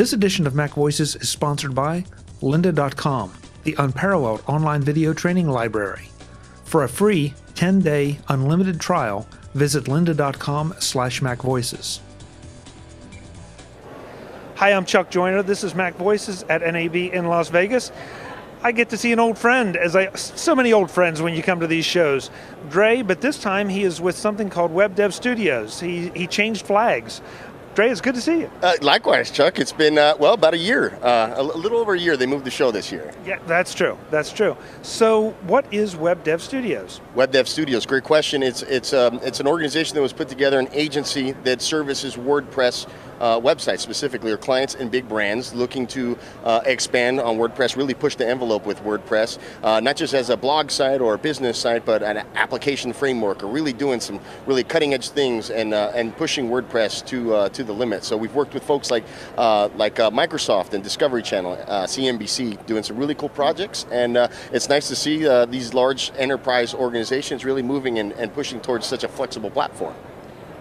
This edition of MacVoices is sponsored by lynda.com, the unparalleled online video training library. For a free 10-day unlimited trial, visit lynda.com/MacVoices. Hi, I'm Chuck Joyner. This is MacVoices at NAB in Las Vegas. I get to see an old friend, so many old friends when you come to these shows. Dre, but this time he is with something called WebDevStudios. He changed flags. Dre, it's good to see you. Likewise, Chuck. It's been, well, about a year, a little over a year. They moved the show this year. Yeah, that's true. That's true. So what is WebDevStudios? WebDevStudios, great question. It's an organization that was put together, an agency that services WordPress websites specifically, or clients and big brands looking to expand on WordPress, really push the envelope with WordPress, not just as a blog site or a business site, but an application framework, or really doing some really cutting edge things and pushing WordPress to the limit. So we've worked with folks like Microsoft and Discovery Channel, CNBC, doing some really cool projects, and it's nice to see these large enterprise organizations really moving and pushing towards such a flexible platform.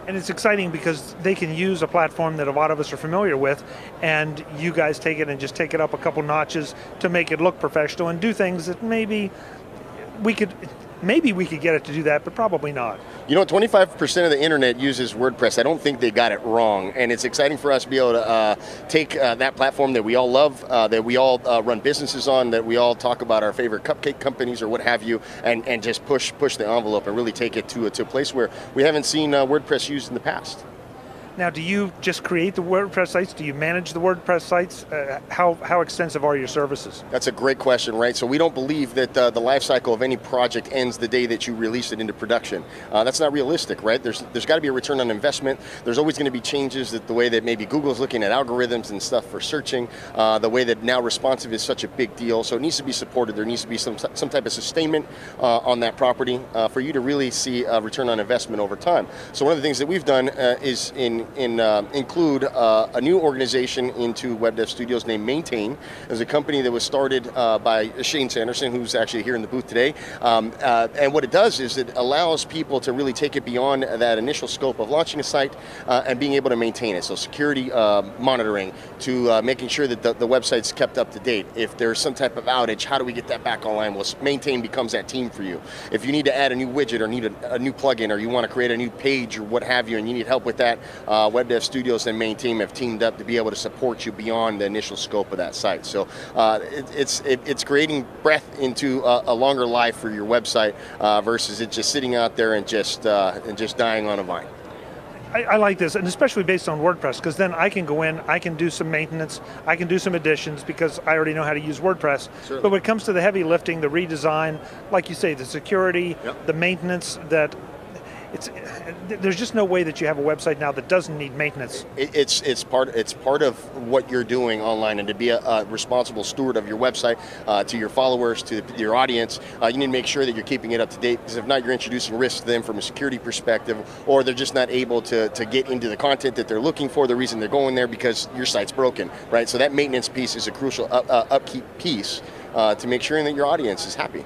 And it's exciting because they can use a platform that a lot of us are familiar with, and you guys take it and just take it up a couple notches to make it look professional and do things that maybe we could get it to do that, but probably not. You know, 25% of the internet uses WordPress. I don't think they got it wrong, and it's exciting for us to be able to take that platform that we all love, that we all run businesses on, that we all talk about our favorite cupcake companies or what have you, and just push the envelope and really take it to a place where we haven't seen WordPress used in the past. Now, do you just create the WordPress sites? Do you manage the WordPress sites? How extensive are your services? That's a great question, right? So we don't believe that the life cycle of any project ends the day that you release it into production. That's not realistic, right? There's got to be a return on investment. There's always going to be changes, that the way that maybe Google's looking at algorithms and stuff for searching, the way that now responsive is such a big deal. So it needs to be supported. There needs to be some type of sustainment on that property for you to really see a return on investment over time. So one of the things that we've done is include a new organization into WebDevStudios named Maintain. As a company that was started by Shane Sanderson, who's actually here in the booth today. And what it does is it allows people to really take it beyond that initial scope of launching a site and being able to maintain it. So security monitoring, to making sure that the website's kept up to date. If there's some type of outage, how do we get that back online? Well, Maintain becomes that team for you. If you need to add a new widget or need a new plugin, or you want to create a new page or what have you, and you need help with that, WebDevStudios and Maintain have teamed up to be able to support you beyond the initial scope of that site. So it's creating breath into a longer life for your website versus it just sitting out there and just dying on a vine. I like this, and especially based on WordPress, because then I can go in, I can do some maintenance, I can do some additions because I already know how to use WordPress. Certainly. But when it comes to the heavy lifting, the redesign, like you say, the security, yep, the maintenance, there's just no way that you have a website now that doesn't need maintenance. It's part of what you're doing online, and to be a responsible steward of your website to your followers, to your audience, you need to make sure that you're keeping it up to date, because if not, you're introducing risks to them from a security perspective, or they're just not able to get into the content that they're looking for, the reason they're going there, because your site's broken, right? So that maintenance piece is a crucial upkeep piece to make sure that your audience is happy.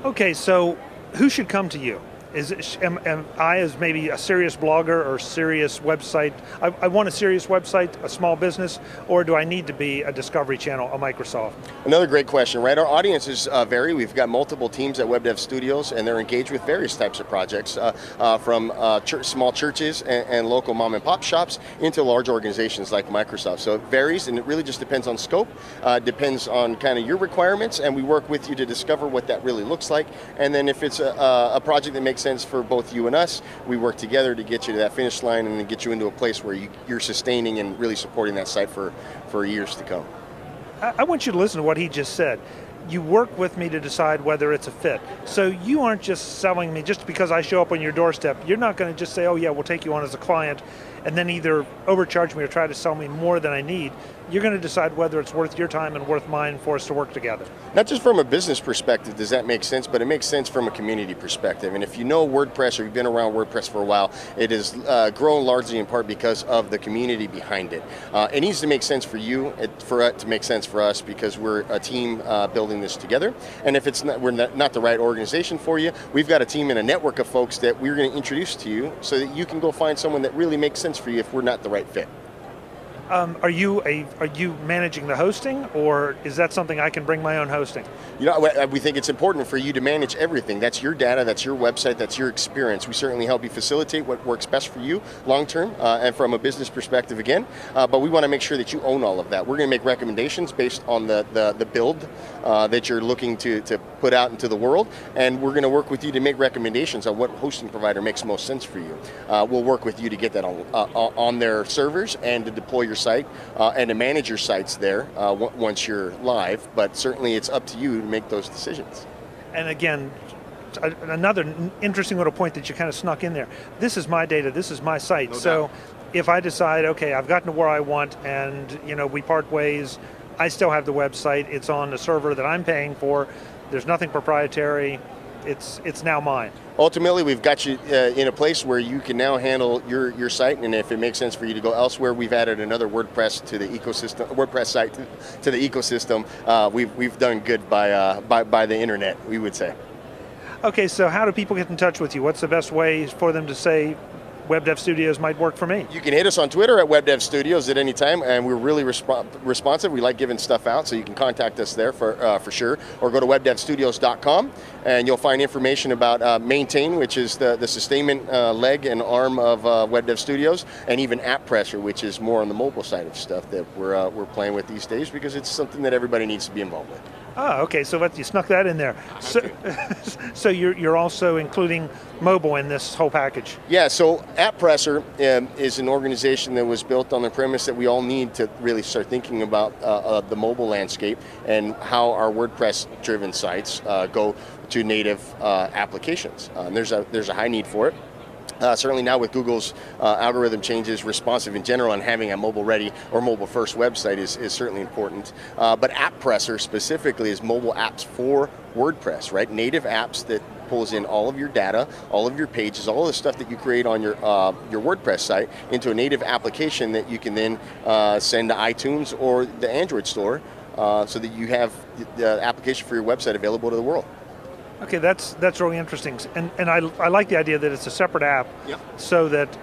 Okay, so who should come to you? Am I, as maybe a serious blogger or serious website, I want a serious website, a small business, or do I need to be a Discovery Channel, a Microsoft? Another great question, right? Our audiences vary. We've got multiple teams at WebDevStudios, and they're engaged with various types of projects, from small churches and local mom and pop shops into large organizations like Microsoft. So it varies, and it really just depends on scope, depends on kind of your requirements, and we work with you to discover what that really looks like. And then if it's a project that makes sense for both you and us, we work together to get you to that finish line and then get you into a place where you're sustaining and really supporting that site for years to come. I want you to listen to what he just said. You work with me to decide whether it's a fit. So you aren't just selling me just because I show up on your doorstep. You're not going to just say, oh yeah, we'll take you on as a client, and then either overcharge me or try to sell me more than I need. You're going to decide whether it's worth your time and worth mine for us to work together. Not just from a business perspective does that make sense, but it makes sense from a community perspective. And if you know WordPress or you've been around WordPress for a while, it has grown largely in part because of the community behind it. It needs to make sense for you, for it to make sense for us, because we're a team building this together. And if we're not the right organization for you, we've got a team and a network of folks that we're going to introduce to you so that you can go find someone that really makes sense for you if we're not the right fit. Are you managing the hosting, or is that something I can bring my own hosting? You know, we think it's important for you to manage everything. That's your data, that's your website, that's your experience. We certainly help you facilitate what works best for you long term and from a business perspective again, but we want to make sure that you own all of that. We're going to make recommendations based on the build that you're looking to put out into the world, and we're going to work with you to make recommendations on what hosting provider makes most sense for you. We'll work with you to get that on their servers and to deploy your site and to manage your sites there once you're live, but certainly it's up to you to make those decisions. And again, another interesting little point that you kind of snuck in there. This is my data, this is my site. So if I decide, okay, I've gotten to where I want and we part ways, I still have the website, it's on a server that I'm paying for, there's nothing proprietary, it's now mine. Ultimately, we've got you in a place where you can now handle your site, and if it makes sense for you to go elsewhere, we've added another WordPress to the ecosystem, WordPress site to the ecosystem. We've done good by the internet, we would say. Okay, so how do people get in touch with you? What's the best way for them to say WebDevStudios might work for me? You can hit us on Twitter at WebDevStudios at any time, and we're really responsive. We like giving stuff out, so you can contact us there for sure, or go to WebDevStudios.com, and you'll find information about Maintain, which is the sustainment leg and arm of WebDevStudios, and even AppPressor, which is more on the mobile side of stuff that we're playing with these days, because it's something that everybody needs to be involved with. Oh, okay, so you snuck that in there. So you're also including mobile in this whole package? Yeah, so AppPressor is an organization that was built on the premise that we all need to really start thinking about the mobile landscape and how our WordPress-driven sites go to native applications. There's a high need for it. Certainly now with Google's algorithm changes, responsive in general, and having a mobile-ready or mobile-first website is certainly important. But AppPressor specifically is mobile apps for WordPress, right? Native apps that pulls in all of your data, all of your pages, all of the stuff that you create on your WordPress site into a native application that you can then send to iTunes or the Android store so that you have the application for your website available to the world. Okay, that's really interesting, and I like the idea that it's a separate app, so that,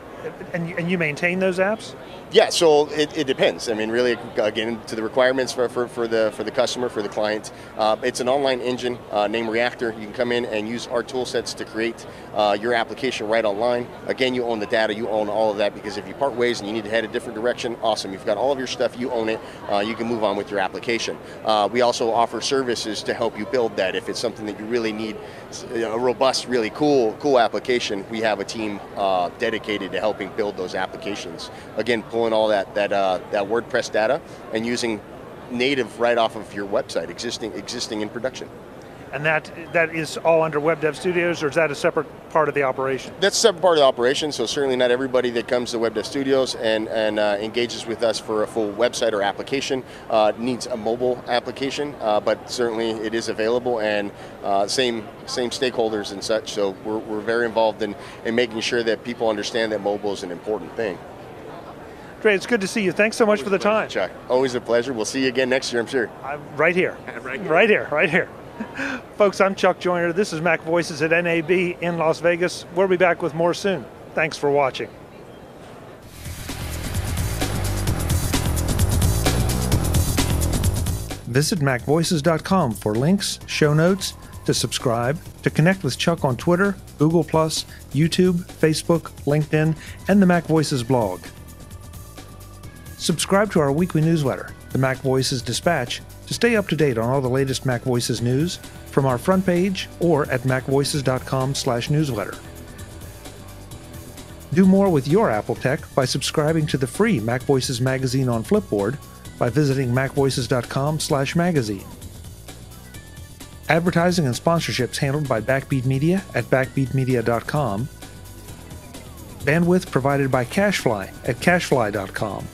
and you maintain those apps? Yeah, so it depends. I mean, really, again, to the requirements for the customer, for the client. It's an online engine named Reactor. You can come in and use our tool sets to create your application right online. Again, you own the data, you own all of that, because if you part ways and you need to head a different direction, awesome. You've got all of your stuff, you own it, you can move on with your application. We also offer services to help you build that. If it's something that you really need, a robust, really cool application, we have a team dedicated to helping build those applications. Again, pulling all that WordPress data and using native right off of your website, existing in production. And that is all under WebDevStudios, or is that a separate part of the operation? That's a separate part of the operation, so certainly not everybody that comes to WebDevStudios and engages with us for a full website or application needs a mobile application, but certainly it is available, and same stakeholders and such, so we're very involved in making sure that people understand that mobile is an important thing. Dre, it's good to see you. Thanks so much for the time. Chuck, always a pleasure. We'll see you again next year, I'm sure. Right here. Right here. Folks, I'm Chuck Joyner. This is MacVoices at NAB in Las Vegas. We'll be back with more soon. Thanks for watching. Visit MacVoices.com for links, show notes, to subscribe, to connect with Chuck on Twitter, Google+, YouTube, Facebook, LinkedIn, and the MacVoices blog. Subscribe to our weekly newsletter, the MacVoices Dispatch, to stay up to date on all the latest MacVoices news from our front page or at MacVoices.com/newsletter. Do more with your Apple tech by subscribing to the free MacVoices magazine on Flipboard by visiting MacVoices.com/magazine. Advertising and sponsorships handled by Backbeat Media at BackbeatMedia.com. Bandwidth provided by CacheFly at CacheFly.com.